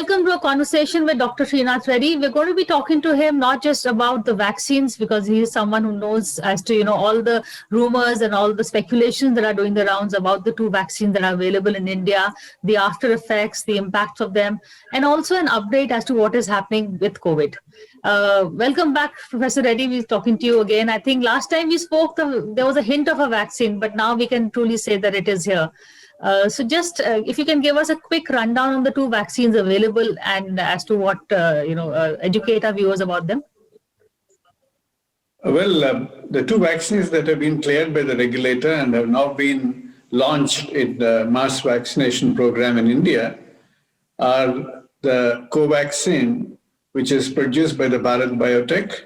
welcome to a conversation with Dr. Srinath Reddy. We're going to be talking to him not just about the vaccines, because he is someone who knows as to, all the rumors and all the speculations that are doing the rounds about the two vaccines that are available in India, the after effects, the impacts of them, and also an update as to what is happening with COVID. Welcome back, Professor Reddy. We're talking to you again. I think last time we spoke, there was a hint of a vaccine, but now we can truly say that it is here. So just if you can give us a quick rundown on the two vaccines available and as to what, educate our viewers about them. Well, the two vaccines that have been cleared by the regulator and have now been launched in the mass vaccination program in India are the Covaxin, which is produced by the Bharat Biotech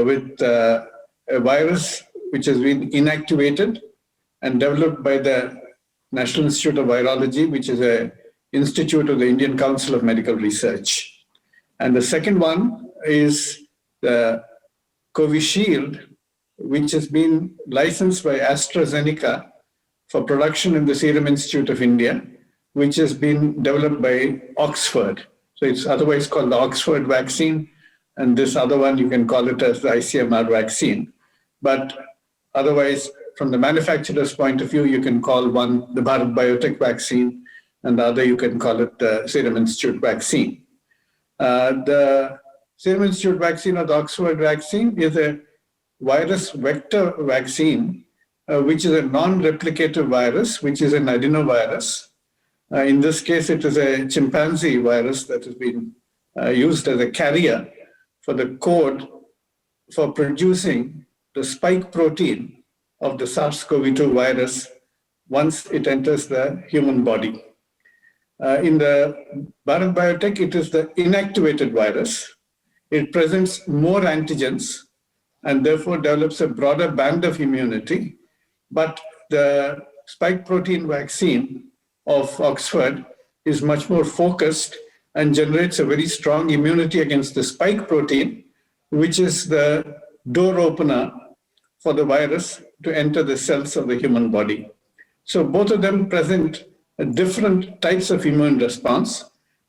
with a virus which has been inactivated and developed by the National Institute of Virology, which is an institute of the Indian Council of Medical Research. And the second one is the Covishield, which has been licensed by AstraZeneca for production in the Serum Institute of India, which has been developed by Oxford. So it's otherwise called the Oxford vaccine, and this other one you can call it as the ICMR vaccine. But otherwise, from the manufacturer's point of view, you can call one the Bharat Biotech vaccine, and the other you can call it the Serum Institute vaccine. The Serum Institute vaccine or the Oxford vaccine is a virus vector vaccine, which is a non-replicative virus, which is an adenovirus. In this case, it is a chimpanzee virus that has been used as a carrier for the code for producing the spike protein of the SARS-CoV-2 virus once it enters the human body. In the Bharat Biotech, it is the inactivated virus. It presents more antigens and therefore develops a broader band of immunity. But the spike protein vaccine of Oxford is much more focused and generates a very strong immunity against the spike protein, which is the door opener for the virus to enter the cells of the human body. So both of them present different types of immune response,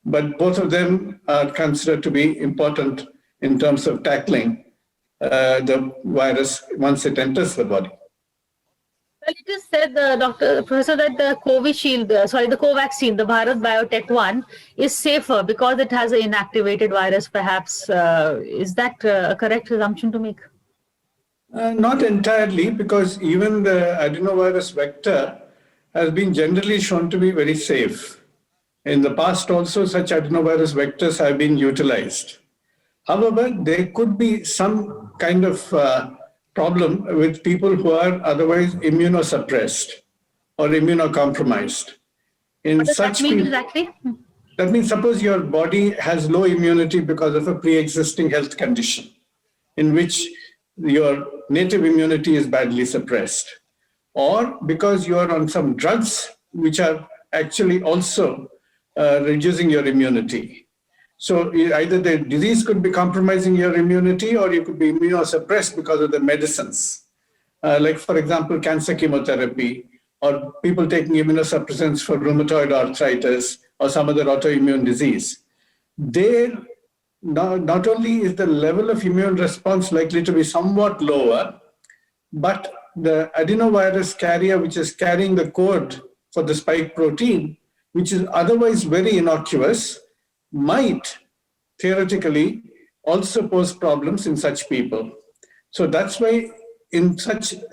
but both of them are considered to be important in terms of tackling the virus once it enters the body. Well, it is said, Professor, that the the Covaxin, the Bharat Biotech one, is safer because it has an inactivated virus, perhaps. Is that a correct assumption to make? Not entirely, because even the adenovirus vector has been generally shown to be very safe. In the past also, such adenovirus vectors have been utilized. However, there could be some kind of problem with people who are otherwise immunosuppressed or immunocompromised. What does that mean exactly? That means suppose your body has low immunity because of a pre-existing health condition in which your native immunity is badly suppressed, or because you are on some drugs which are actually also reducing your immunity. So either the disease could be compromising your immunity, or you could be immunosuppressed because of the medicines. Like, for example, cancer chemotherapy, or people taking immunosuppressants for rheumatoid arthritis or some other autoimmune disease. Not only is the level of immune response likely to be somewhat lower, but the adenovirus carrier, which is carrying the code for the spike protein, which is otherwise very innocuous, might theoretically also pose problems in such people. So that's why in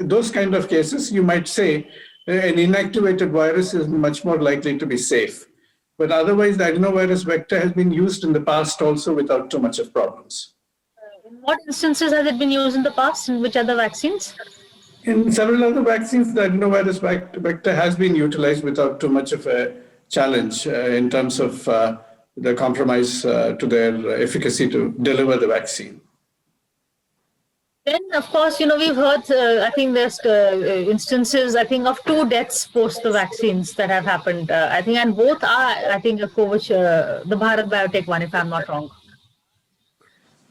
those kind of cases, you might say an inactivated virus is much more likely to be safe. But otherwise, the adenovirus vector has been used in the past also without too much of problems. In what instances has it been used in the past? In which other vaccines? In several other vaccines, the adenovirus vector has been utilized without too much of a challenge in terms of the compromise to their efficacy to deliver the vaccine. Then, of course, we've heard, I think there's instances, I think, of 2 deaths post the vaccines that have happened. I think, and both are, I think, the Bharat Biotech one, if I'm not wrong.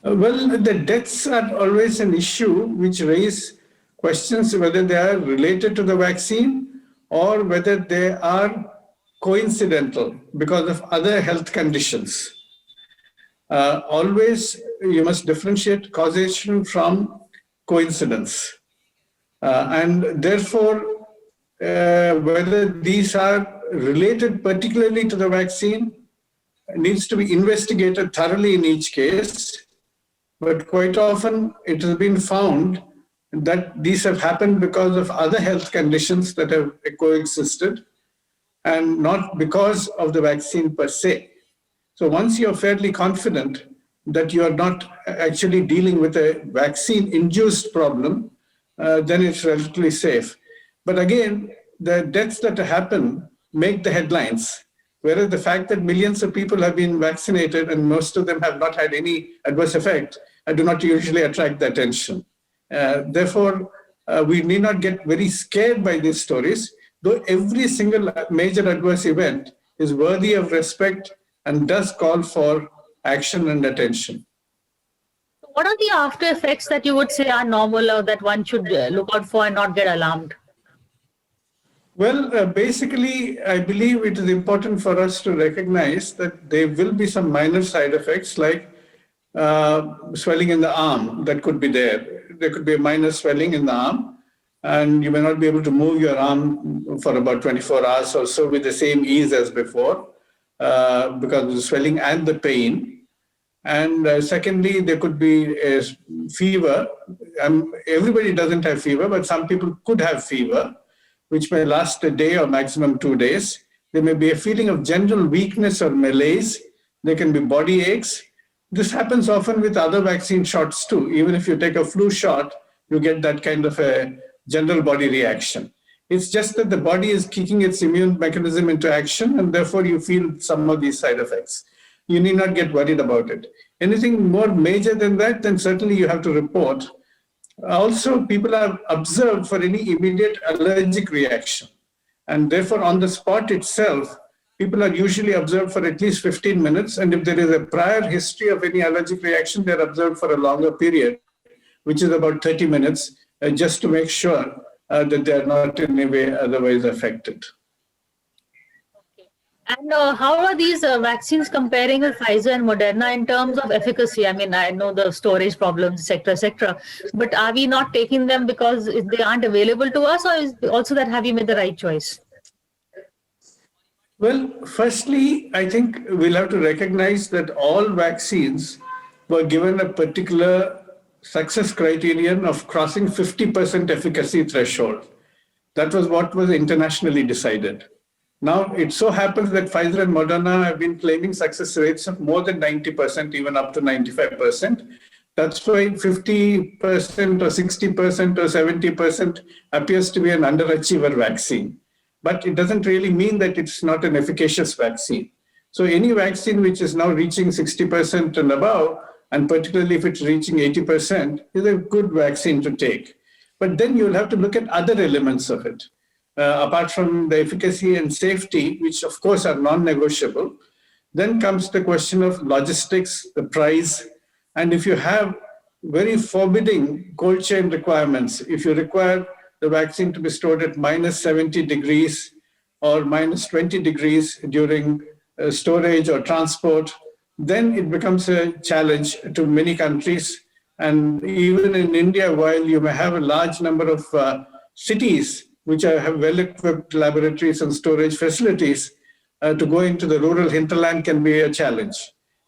Well, the deaths are always an issue which raise questions whether they are related to the vaccine or whether they are coincidental because of other health conditions. Always you must differentiate causation from coincidence. And therefore, whether these are related particularly to the vaccine needs to be investigated thoroughly in each case. But quite often it has been found that these have happened because of other health conditions that have coexisted and not because of the vaccine per se. So once you're fairly confident that you are not actually dealing with a vaccine-induced problem, then it's relatively safe. But again, the deaths that happen make the headlines, whereas the fact that millions of people have been vaccinated and most of them have not had any adverse effect do not usually attract the attention. Therefore, we need not get very scared by these stories, though every single major adverse event is worthy of respect and does call for action and attention. What are the after effects that you would say are normal or that one should look out for and not get alarmed? Well, basically, I believe it is important for us to recognize that there will be some minor side effects like swelling in the arm that could be there. There could be a minor swelling in the arm, and you may not be able to move your arm for about 24 hours or so with the same ease as before because of the swelling and the pain. And secondly, there could be a fever. Everybody doesn't have fever, but some people could have fever, which may last a day or maximum 2 days. There may be a feeling of general weakness or malaise. There can be body aches. This happens often with other vaccine shots too. Even if you take a flu shot, you get that kind of a general body reaction. It's just that the body is kicking its immune mechanism into action, and therefore you feel some of these side effects. You need not get worried about it. Anything more major than that, then certainly you have to report. Also, people are observed for any immediate allergic reaction. And therefore, on the spot itself, people are usually observed for at least 15 minutes. And if there is a prior history of any allergic reaction, they're observed for a longer period, which is about 30 minutes, just to make sure that they're not in any way otherwise affected. And how are these vaccines comparing with Pfizer and Moderna in terms of efficacy? I mean, I know the storage problems, et cetera, but are we not taking them because they aren't available to us, or is also that have you made the right choice? Well, firstly, I think we'll have to recognize that all vaccines were given a particular success criterion of crossing 50% efficacy threshold. That was what was internationally decided. Now, it so happens that Pfizer and Moderna have been claiming success rates of more than 90%, even up to 95%. That's why 50% or 60% or 70% appears to be an underachiever vaccine. But it doesn't really mean that it's not an efficacious vaccine. So any vaccine which is now reaching 60% and above, and particularly if it's reaching 80%, is a good vaccine to take. But then you'll have to look at other elements of it. Apart from the efficacy and safety, which of course are non-negotiable, then comes the question of logistics, the price, and if you have very forbidding cold chain requirements, if you require the vaccine to be stored at minus 70 degrees or minus 20 degrees during storage or transport, then it becomes a challenge to many countries. And even in India, while you may have a large number of cities which have well-equipped laboratories and storage facilities, to go into the rural hinterland can be a challenge.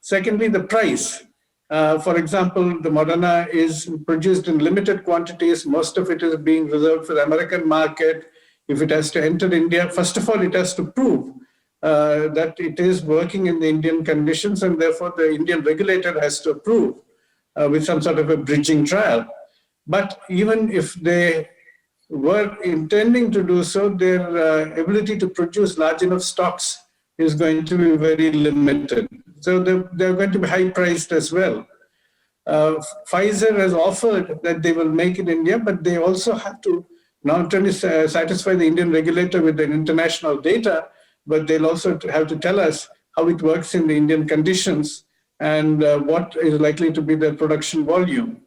Secondly, the price. For example, the Moderna is produced in limited quantities. Most of it is being reserved for the American market. If it has to enter India, first of all, it has to prove that it is working in the Indian conditions, and therefore the Indian regulator has to approve with some sort of a bridging trial. But even if they were intending to do so, their ability to produce large enough stocks is going to be very limited. So they're going to be high priced as well. Pfizer has offered that they will make in India, but they also have to not only satisfy the Indian regulator with the international data, but they'll also have to tell us how it works in the Indian conditions and what is likely to be their production volume.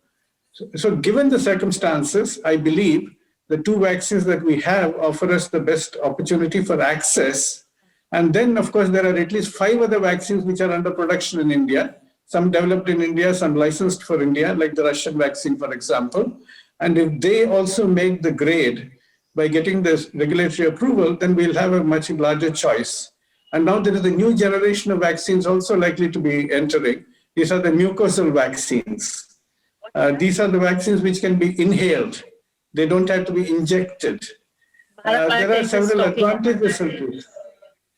So given the circumstances, I believe the two vaccines that we have offer us the best opportunity for access And then, of course, there are at least 5 other vaccines which are under production in India, some developed in India, some licensed for India, like the Russian vaccine, for example. And if they also make the grade by getting this regulatory approval, then we'll have a much larger choice. And now there is a new generation of vaccines also likely to be entering. These are the mucosal vaccines. These are the vaccines which can be inhaled. They don't have to be injected. There are several advantages of this.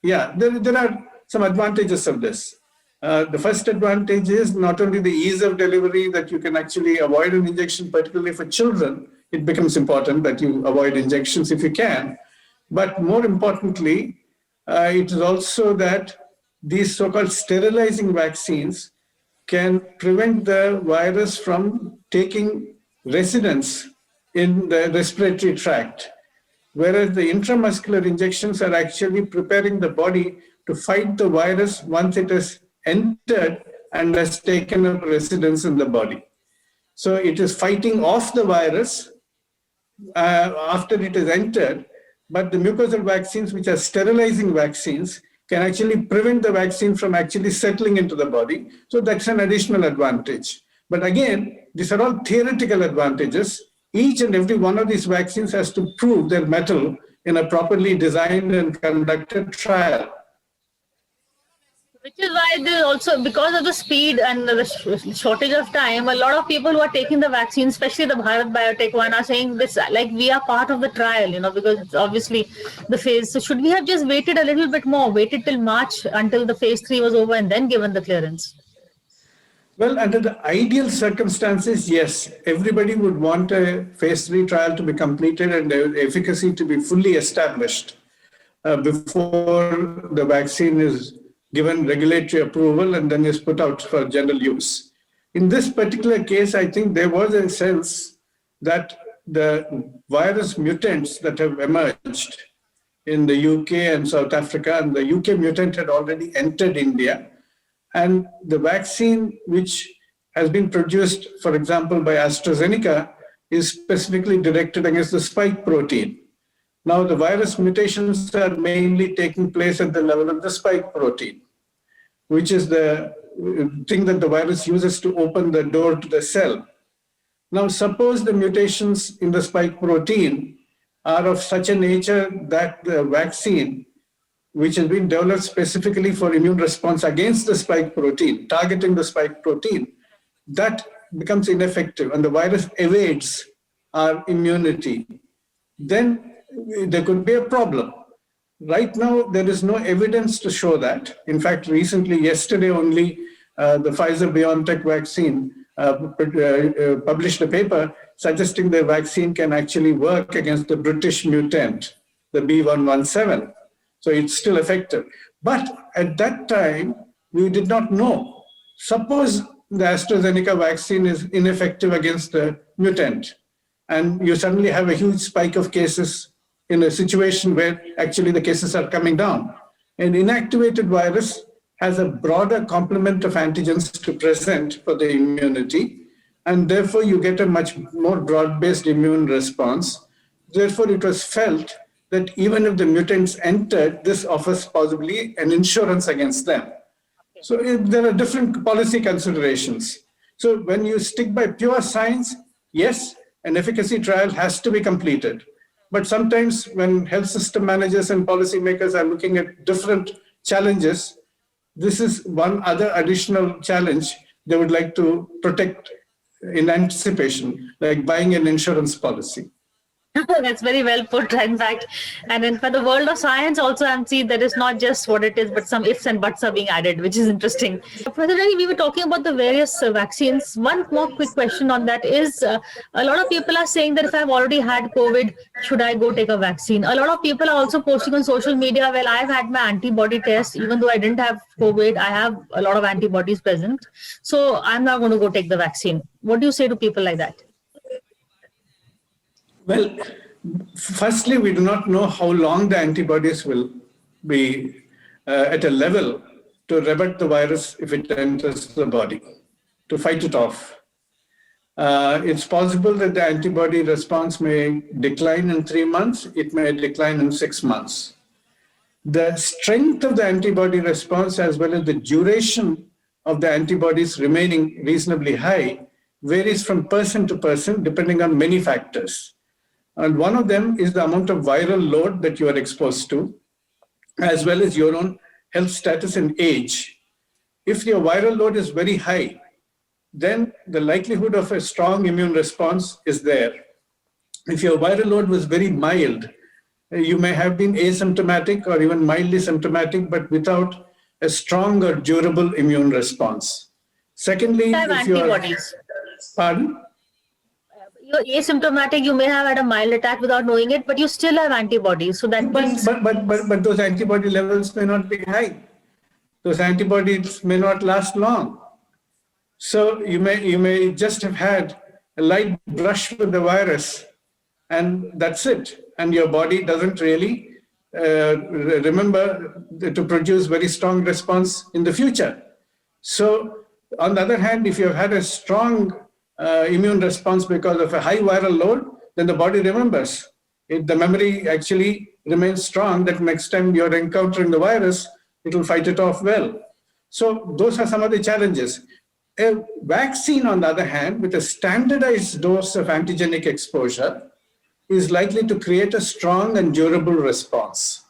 Yeah, there are some advantages of this. The first advantage is not only the ease of delivery, that you can actually avoid an injection, particularly for children. It becomes important that you avoid injections if you can. But more importantly, it is also that these so-called sterilizing vaccines can prevent the virus from taking residence in the respiratory tract, whereas the intramuscular injections are actually preparing the body to fight the virus once it has entered and has taken up residence in the body. So it is fighting off the virus after it has entered, but the mucosal vaccines, which are sterilizing vaccines, can actually prevent the vaccine from actually settling into the body. So that's an additional advantage. But again, these are all theoretical advantages. Each and every one of these vaccines has to prove their mettle in a properly designed and conducted trial. Which is why there's also, because of the speed and the shortage of time, a lot of people who are taking the vaccine, especially the Bharat Biotech one, are saying this, like, we are part of the trial, because it's obviously the phase. So should we have just waited a little bit more, waited till March until the phase 3 was over and then given the clearance? Well, under the ideal circumstances, yes, everybody would want a phase 3 trial to be completed and the efficacy to be fully established before the vaccine is given regulatory approval and then is put out for general use. In this particular case, I think there was a sense that the virus mutants that have emerged in the UK and South Africa, and the UK mutant had already entered India, and the vaccine which has been produced, for example, by AstraZeneca, is specifically directed against the spike protein. Now, the virus mutations are mainly taking place at the level of the spike protein, which is the thing that the virus uses to open the door to the cell. Now, suppose the mutations in the spike protein are of such a nature that the vaccine, which has been developed specifically for immune response against the spike protein, targeting the spike protein, that becomes ineffective and the virus evades our immunity, then there could be a problem. Right now, there is no evidence to show that. In fact, recently, yesterday only, the Pfizer-BioNTech vaccine published a paper suggesting the vaccine can actually work against the British mutant, the B117. So it's still effective. But at that time, we did not know. Suppose the AstraZeneca vaccine is ineffective against the mutant, and you suddenly have a huge spike of cases in a situation where actually the cases are coming down. An inactivated virus has a broader complement of antigens to present for the immunity, and therefore you get a much more broad-based immune response. Therefore, it was felt that even if the mutants entered, this offers possibly an insurance against them. So there are different policy considerations. So when you stick by pure science, yes, an efficacy trial has to be completed. But sometimes when health system managers and policymakers are looking at different challenges, this is one other additional challenge they would like to protect in anticipation, like buying an insurance policy. That's very well put, in fact. And then for the world of science, also, I'm seeing that it's not just what it is, but some ifs and buts are being added, which is interesting. Professor Reddy, we were talking about the various vaccines. One more quick question on that is a lot of people are saying that if I've already had COVID, should I go take a vaccine? A lot of people are also posting on social media, well, I've had my antibody test, even though I didn't have COVID, I have a lot of antibodies present. So I'm not going to go take the vaccine. What do you say to people like that? Well, firstly, we do not know how long the antibodies will be at a level to rebut the virus if it enters the body, to fight it off. It's possible that the antibody response may decline in 3 months, it may decline in 6 months. the strength of the antibody response as well as the duration of the antibodies remaining reasonably high varies from person to person depending on many factors. And one of them is the amount of viral load that you are exposed to, as well as your own health status and age. If your viral load is very high, then the likelihood of a strong immune response is there. If your viral load was very mild, you may have been asymptomatic or even mildly symptomatic, but without a strong or durable immune response. Secondly, Have if you are, antibodies. pardon? You're asymptomatic, you may have had a mild attack without knowing it, but you still have antibodies. So that But, means but those antibody levels may not be high. Those antibodies may not last long. So you may just have had a light brush with the virus, and that's it. And your body doesn't really remember to produce very strong response in the future. So on the other hand, if you've had a strong immune response because of a high viral load, then the body remembers. The memory actually remains strong that next time you're encountering the virus, it will fight it off well. So those are some of the challenges. A vaccine, on the other hand, with a standardized dose of antigenic exposure, is likely to create a strong and durable response.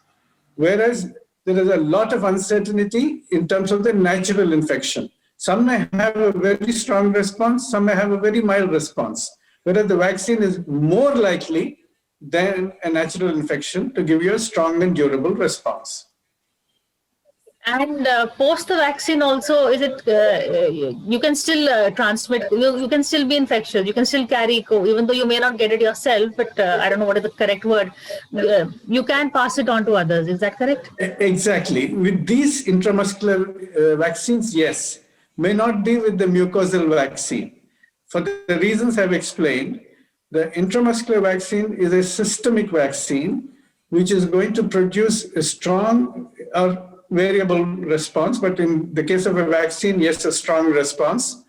Whereas there is a lot of uncertainty in terms of the natural infection. Some may have a very strong response, some may have a very mild response. Whereas the vaccine is more likely than a natural infection to give you a strong and durable response. and post the vaccine also, is it you can still transmit, you can still be infectious, you can still carry even though you may not get it yourself, but I don't know what is the correct word, you can pass it on to others, is that correct? Exactly. With these intramuscular vaccines, yes. May not be with the mucosal vaccine. For the reasons I've explained, the intramuscular vaccine is a systemic vaccine which is going to produce a strong or variable response, but in the case of a vaccine, yes, a strong response,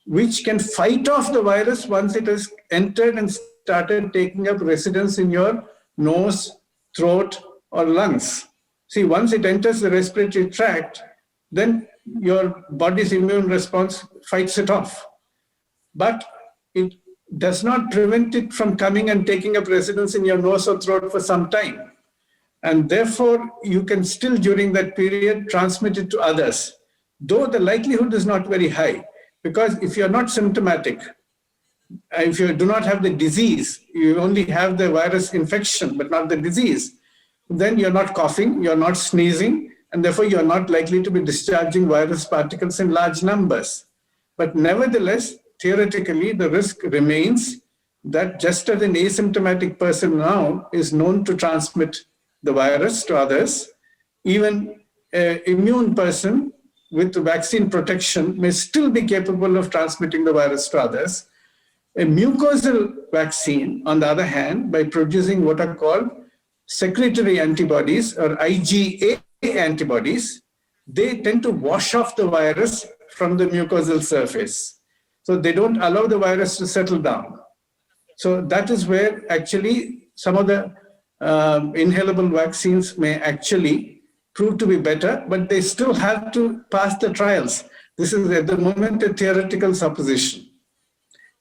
which can fight off the virus once it has entered and started taking up residence in your nose, throat, or lungs. See, once it enters the respiratory tract, then your body's immune response fights it off. But it does not prevent it from coming and taking up residence in your nose or throat for some time. And therefore, you can still, during that period, transmit it to others, though the likelihood is not very high. Because if you're not symptomatic, if you do not have the disease, you only have the virus infection, but not the disease, then you're not coughing, you're not sneezing, and therefore you're not likely to be discharging virus particles in large numbers. But nevertheless, theoretically, the risk remains that just as an asymptomatic person now is known to transmit the virus to others, even an immune person with vaccine protection may still be capable of transmitting the virus to others. A mucosal vaccine, on the other hand, by producing what are called secretory antibodies or IgA antibodies, they tend to wash off the virus from the mucosal surface. So they don't allow the virus to settle down. So that is where actually some of the inhalable vaccines may actually prove to be better, but they still have to pass the trials. This is at the moment a theoretical supposition.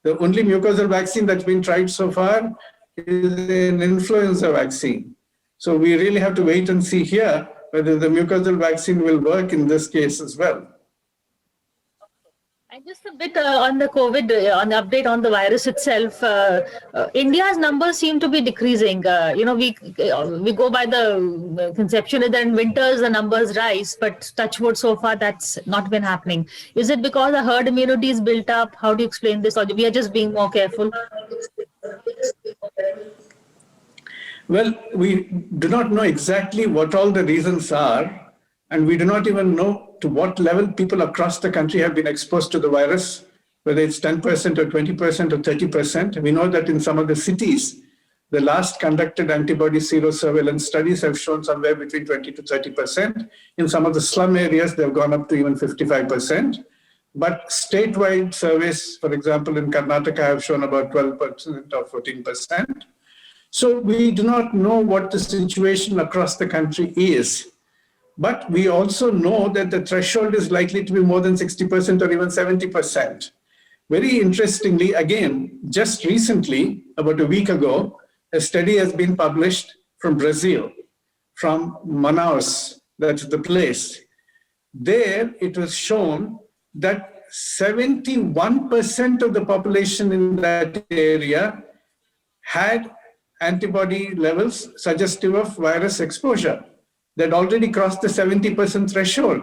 The only mucosal vaccine that's been tried so far is an influenza vaccine. So we really have to wait and see here whether the mucosal vaccine will work in this case as well. And just a bit on the COVID, on the update on the virus itself, India's numbers seem to be decreasing. We go by the conception that in winters the numbers rise, but touch wood, so far that's not been happening. Is it because the herd immunity is built up? How do you explain this? Or we are just being more careful? Well, we do not know exactly what all the reasons are, and we do not even know to what level people across the country have been exposed to the virus, whether it's 10% or 20% or 30%. We know that in some of the cities, the last conducted antibody serosurveillance studies have shown somewhere between 20 to 30%. In some of the slum areas, they've gone up to even 55%. But statewide surveys, for example, in Karnataka have shown about 12% or 14%. So we do not know what the situation across the country is. But we also know that the threshold is likely to be more than 60% or even 70%. Very interestingly, again, just recently, about a week ago, a study has been published from Brazil, from Manaus, that's the place. There, it was shown that 71% of the population in that area had antibody levels suggestive of virus exposure. They'd already crossed the 70% threshold.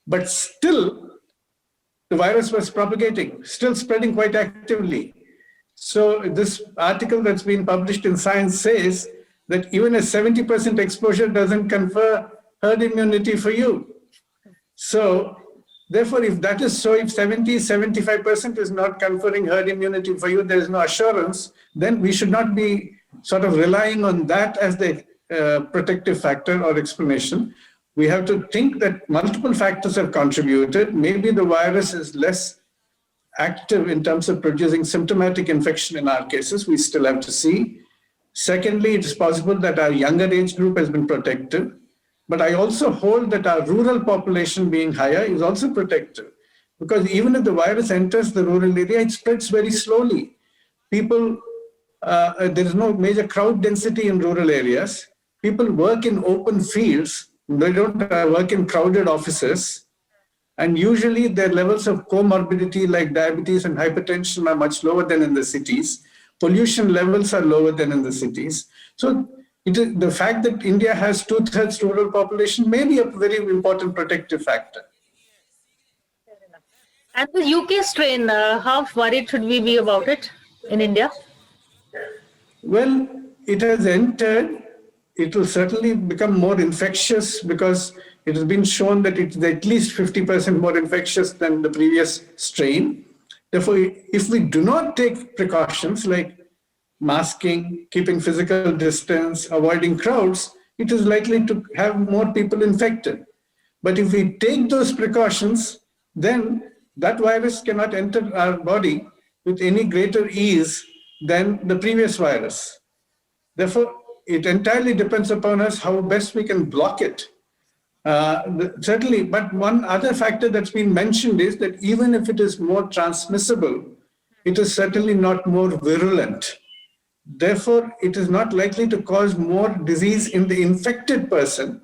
But still, the virus was propagating, still spreading quite actively. So this article that's been published in Science says that even a 70% exposure doesn't confer herd immunity for you. So therefore, if that is so, if 75% is not conferring herd immunity for you, there is no assurance, then we should not be sort of relying on that as the protective factor or explanation. We have to think that multiple factors have contributed. Maybe the virus is less active in terms of producing symptomatic infection in our cases. We still have to see. Secondly, it is possible that our younger age group has been protected. But I also hold that our rural population being higher is also protected. Because even if the virus enters the rural area, it spreads very slowly. People, there is no major crowd density in rural areas. People work in open fields. They don't work in crowded offices. And usually their levels of comorbidity like diabetes and hypertension are much lower than in the cities. Pollution levels are lower than in the cities. So the fact that India has 2/3 rural population may be a very important protective factor. And the UK strain, how worried should we be about it in India? Well, it has entered. It will certainly become more infectious because it has been shown that it's at least 50% more infectious than the previous strain. Therefore, if we do not take precautions like masking, keeping physical distance, avoiding crowds, it is likely to have more people infected. But if we take those precautions, then that virus cannot enter our body with any greater ease than the previous virus. Therefore, it entirely depends upon us how best we can block it. Certainly, but one other factor that's been mentioned is that even if it is more transmissible, it is certainly not more virulent. Therefore, it is not likely to cause more disease in the infected person,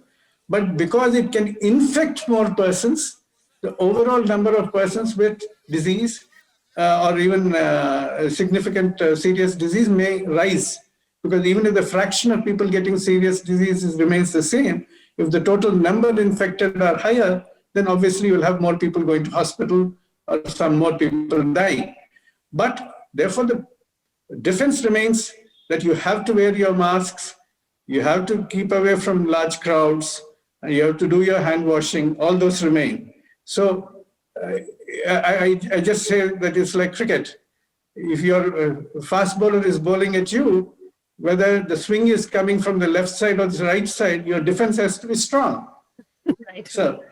but because it can infect more persons, the overall number of persons with disease or even significant serious disease may rise. Because even if the fraction of people getting serious diseases remains the same, if the total number infected are higher, then obviously you'll have more people going to hospital or some more people dying. But therefore, the difference remains that you have to wear your masks, you have to keep away from large crowds, and you have to do your hand washing, all those remain. So I just say that it's like cricket. If your fast bowler is bowling at you, whether the swing is coming from the left side or the right side, your defense has to be strong. Right. So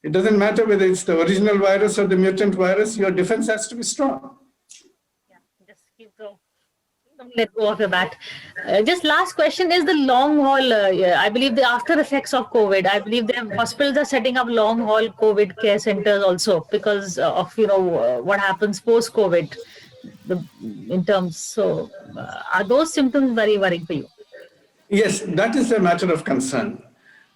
it doesn't matter whether it's the original virus or the mutant virus, your defense has to be strong. Yeah, just keep going. Don't let go of your bat. Just last question is the long haul. I believe the after effects of COVID. I believe the hospitals are setting up long haul COVID care centers also because of what happens post COVID. In terms, so are those symptoms very worrying for you? Yes, that is a matter of concern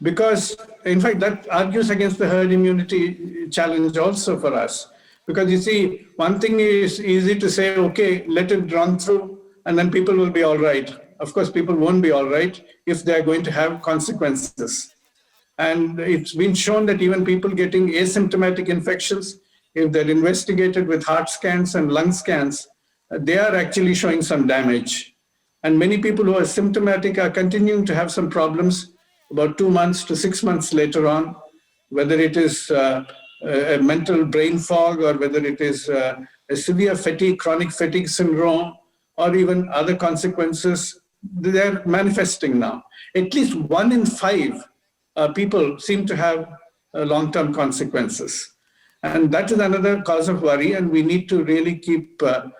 because, in fact, that argues against the herd immunity challenge also for us. Because you see, one thing is easy to say, okay, let it run through and then people will be all right. Of course, people won't be all right if they're going to have consequences. And it's been shown that even people getting asymptomatic infections, if they're investigated with heart scans and lung scans, they are actually showing some damage. And many people who are symptomatic are continuing to have some problems about 2 months to 6 months later on, whether it is a mental brain fog or whether it is a severe fatigue, chronic fatigue syndrome, or even other consequences, they're manifesting now. At least 1 in 5 people seem to have long-term consequences. And that is another cause of worry, and we need to really keep a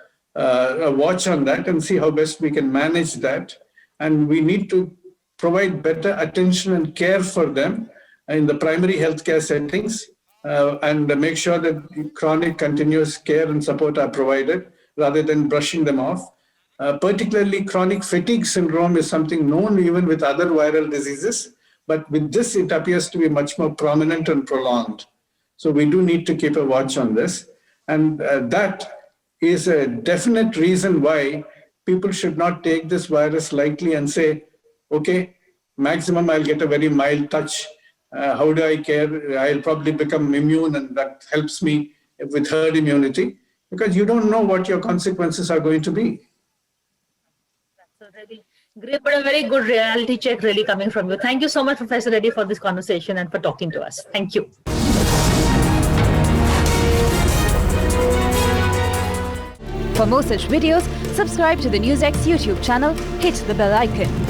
watch on that and see how best we can manage that. and we need to provide better attention and care for them in the primary healthcare settings, and make sure that chronic continuous care and support are provided rather than brushing them off. Particularly chronic fatigue syndrome is something known even with other viral diseases, but with this it appears to be much more prominent and prolonged. So we do need to keep a watch on this. And that is a definite reason why people should not take this virus lightly and say, okay, maximum I'll get a very mild touch. How do I care? I'll probably become immune and that helps me with herd immunity, because you don't know what your consequences are going to be. That's a really great, but a very good reality check really coming from you. Thank you so much, Professor Reddy, for this conversation and for talking to us. Thank you. For more such videos, subscribe to the NewsX YouTube channel, hit the bell icon.